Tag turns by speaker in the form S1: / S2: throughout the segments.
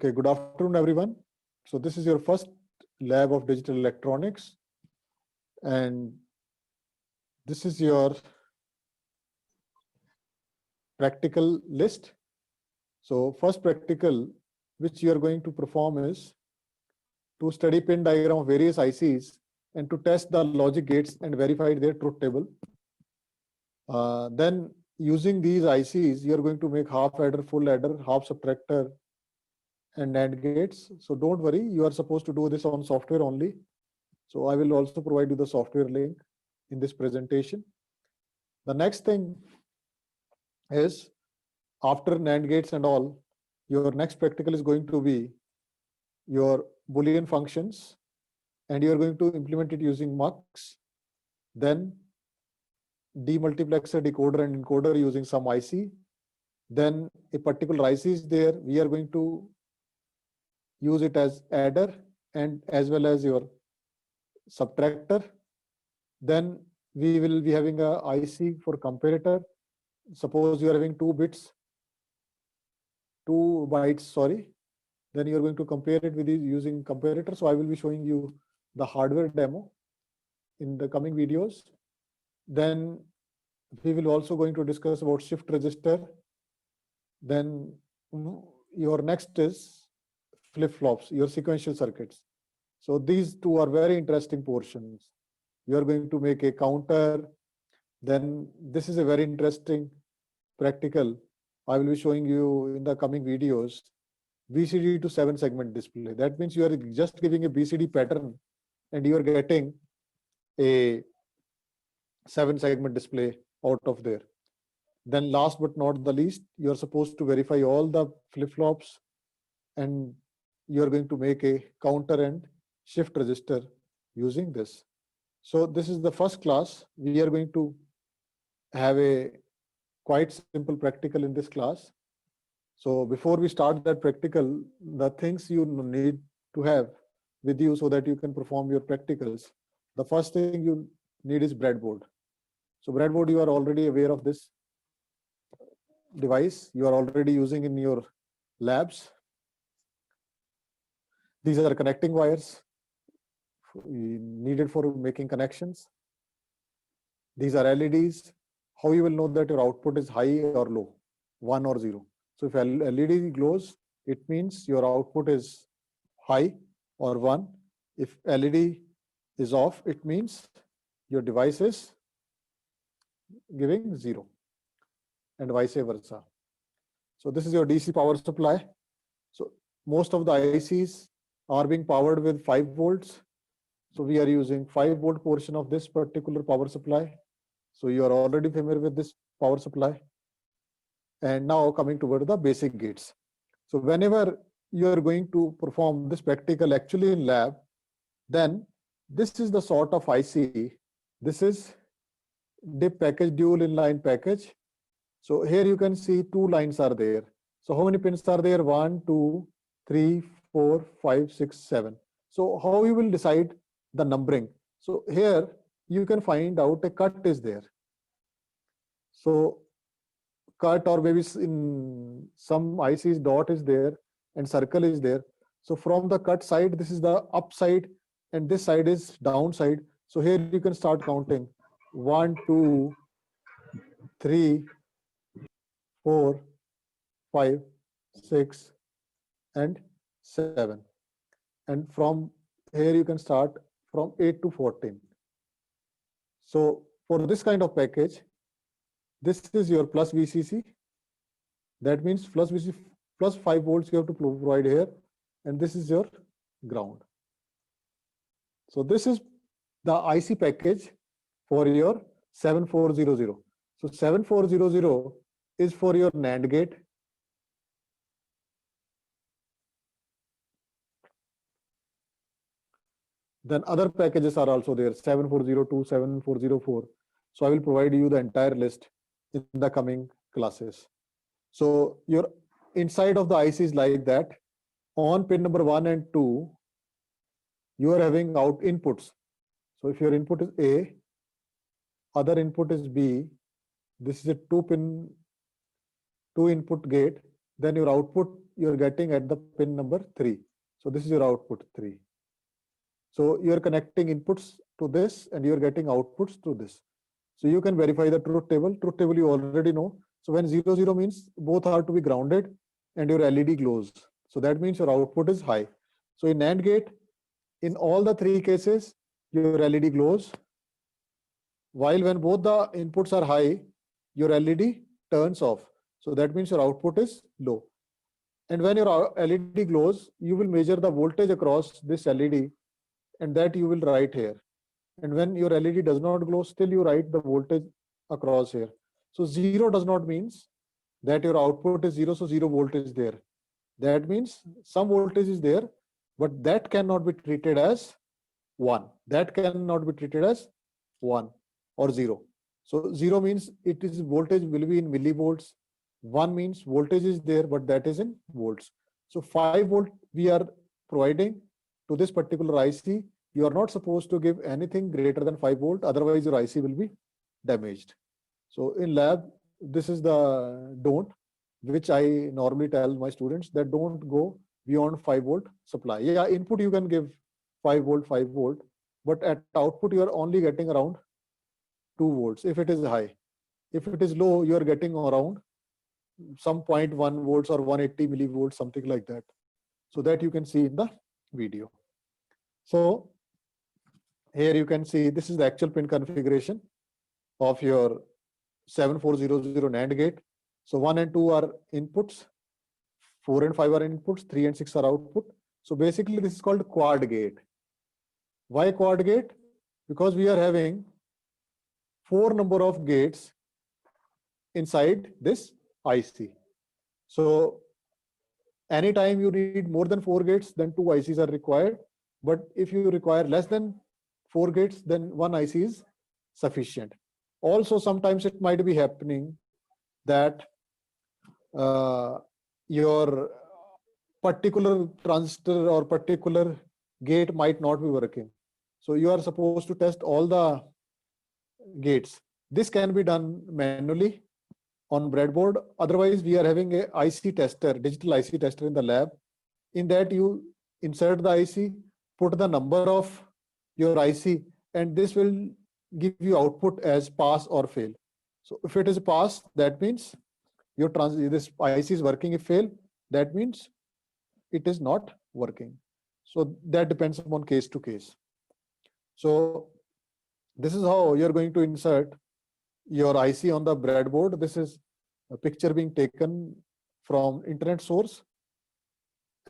S1: Okay, good afternoon, everyone. So this is your first lab of digital electronics, and this is your practical list. So first practical which you are going to perform is to study pin diagram of various ICs and to test the logic gates and verify their truth table. Then using these ICs, you are going to make half adder, full adder, half subtractor, and NAND gates. So don't worry, you are supposed to do this on software only. So I will also provide you the software link in this presentation. The next thing is, after NAND gates and all, your next practical is going to be your Boolean functions, and you are going to implement it using MUX, then demultiplexer, decoder, and encoder using some IC. Then a particular IC is there. We are going to use it as adder and as well as your subtractor. Then we will be having a IC for comparator. Suppose you are having 2 bytes, sorry. Then you are going to compare it with using comparator. So I will be showing you the hardware demo in the coming videos. Then we will also going to discuss about shift register. Then your next is flip-flops, your sequential circuits. So these two are very interesting portions. You are going to make a counter. Then this is a very interesting practical. I will be showing you in the coming videos. BCD to 7 segment display. That means you are just giving a BCD pattern and you are getting a 7 segment display out of there. Then last but not the least, you are supposed to verify all the flip-flops and you are going to make a counter and shift register using this. So this is the first class. We are going to have a quite simple practical in this class. So before we start that practical, the things you need to have with you so that you can perform your practicals. The first thing you need is breadboard. So breadboard, you are already aware of this device. You are already using in your labs. These are connecting wires needed for making connections. These are LEDs. How you will know that your output is high or low, 1 or 0. So if LED glows, it means your output is high or 1. If LED is off, it means your device is giving 0, and vice versa. So this is your DC power supply. So most of the ICs are being powered with 5 volts. So we are using 5 volt portion of this particular power supply. So you are already familiar with this power supply. And now coming toward the basic gates. So whenever you are going to perform this practical actually in lab, then this is the sort of IC. This is DIP package, dual inline package. So here you can see 2 lines are there. So how many pins are there? 1, 2, 3, 4, 5, 6, 7. So how you will decide the numbering? So here you can find out a cut is there. So cut, or maybe in some ICs dot is there and circle is there. So from the cut side, this is the upside and this side is downside. So here you can start counting 1, 2, 3, 4, 5, 6, and 7. And from here you can start from 8 to 14. So for this kind of package, this is your plus VCC. That means plus VCC plus 5 volts you have to provide here, and this is your ground. So this is the IC package for your 7400. So 7400 is for your NAND gate. Then other packages are also there, 7402, 7404. So I will provide you the entire list in the coming classes. So your inside of the IC is like that. On pin number 1 and 2, you are having out inputs. So if your input is A, other input is B, this is a 2 input gate. then your output you're getting at the pin number 3. So this is your output 3. So you're connecting inputs to this and you're getting outputs to this. So you can verify the truth table. Truth table you already know. So when 0, 0 means both are to be grounded and your LED glows. So that means your output is high. So in NAND gate, in all the 3 cases, your LED glows. While when both the inputs are high, your LED turns off. So that means your output is low. And when your LED glows, you will measure the voltage across this LED and that you will write here. And when your LED does not glow, still you write the voltage across here. So 0 does not means that your output is 0, so 0 volt is there. That means some voltage is there, but that cannot be treated as 1. That cannot be treated as 1 or 0. So 0 means it is voltage will be in millivolts. 1 means voltage is there, but that is in volts. So 5 volt we are providing to this particular IC. You are not supposed to give anything greater than 5 volt, otherwise your IC will be damaged. So in lab, this is the don't, which I normally tell my students that don't go beyond 5 volt supply. Yeah, input you can give 5 volt, but at output you are only getting around 2 volts if it is high. If it is low, you are getting around some 0.1 volts or 180 millivolts, something like that. So that you can see in the video. So here you can see this is the actual pin configuration of your 7400 NAND gate. So 1 and 2 are inputs, 4 and 5 are inputs, 3 and 6 are output. So basically this is called quad gate. Why quad gate? Because we are having 4 number of gates inside this IC. So anytime you need more than 4 gates, then 2 ICs are required. But if you require less than 4 gates, then 1 IC is sufficient. Also, sometimes it might be happening that your particular transistor or particular gate might not be working. So you are supposed to test all the gates. This can be done manually on breadboard. Otherwise, we are having a IC tester, digital IC tester in the lab. In that you insert the IC, put the number of your IC, and this will give you output as pass or fail. So if it is pass, that means your this IC is working. If fail, that means it is not working. So that depends upon case to case. So this is how you're going to insert your IC on the breadboard. This is a picture being taken from internet source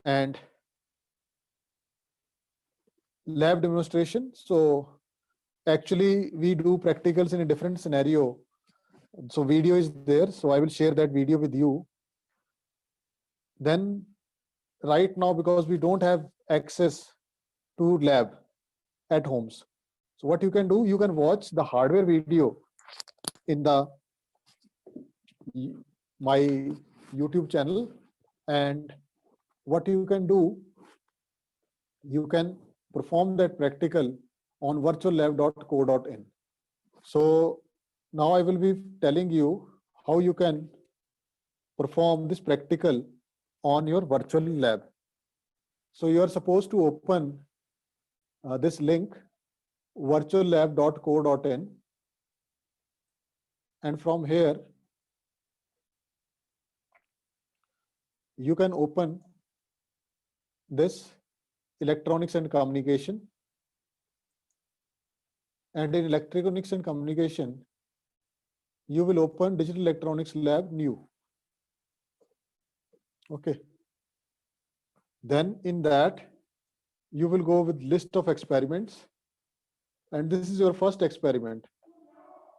S1: and lab demonstration. So actually we do practicals in a different scenario. So video is there. So I will share that video with you. Then right now, because we don't have access to lab at homes. So what you can do, you can watch the hardware video in the my YouTube channel. And what you can do, you can perform that practical on virtuallab.co.in. So now I will be telling you how you can perform this practical on your virtual lab. So you are supposed to open this link virtuallab.co.in, and from here you can open this electronics and communication, and in electronics and communication you will open digital electronics lab new. Okay, then in that you will go with list of experiments, and this is your first experiment,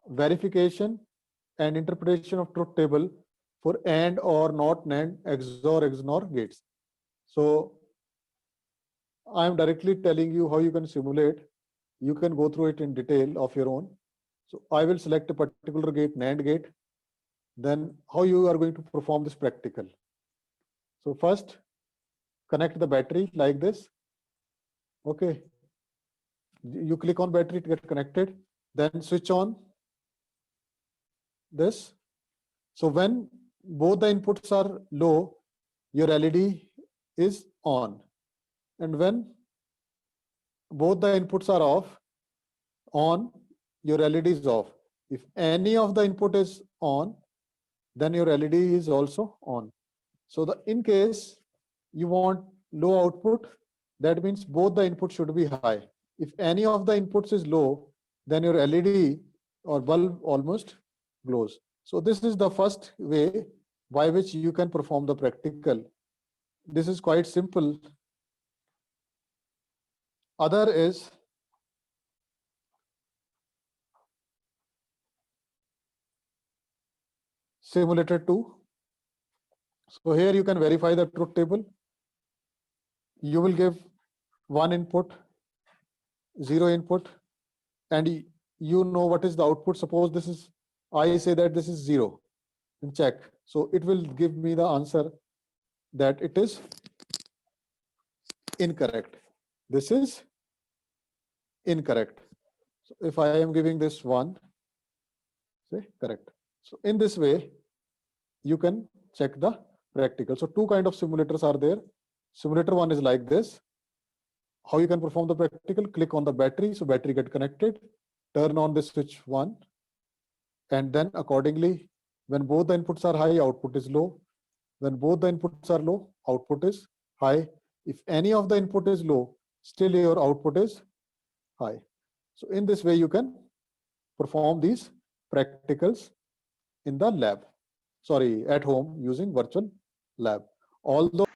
S1: verification and interpretation of truth table for AND or not NAND XOR gates. So I am directly telling you how you can simulate. You can go through it in detail of your own. So I will select a particular gate, NAND gate, then how you are going to perform this practical. So first connect the battery like this. Okay, you click on battery to get connected, then switch on this. So when both the inputs are low, your LED is on. And when both the inputs are on, your LED is off. If any of the input is on, then your LED is also on. So in case you want low output, that means both the inputs should be high. If any of the inputs is low, then your LED or bulb almost glows. So this is the first way by which you can perform the practical. This is quite simple. Other is simulator 2. So here you can verify the truth table. You will give one input, zero input, and you know what is the output. Suppose this is, I say that this is 0, and check. So it will give me the answer that it is incorrect. This is incorrect. So if I am giving this 1, say correct. So in this way, you can check the practical. So two kind of simulators are there. Simulator 1 is like this. How you can perform the practical? Click on the battery. So battery get connected. Turn on the switch 1. And then accordingly, when both the inputs are high, output is low. When both the inputs are low, output is high. If any of the input is low, still your output is high. So in this way, you can perform these practicals in the lab. Sorry, at home using virtual lab. Although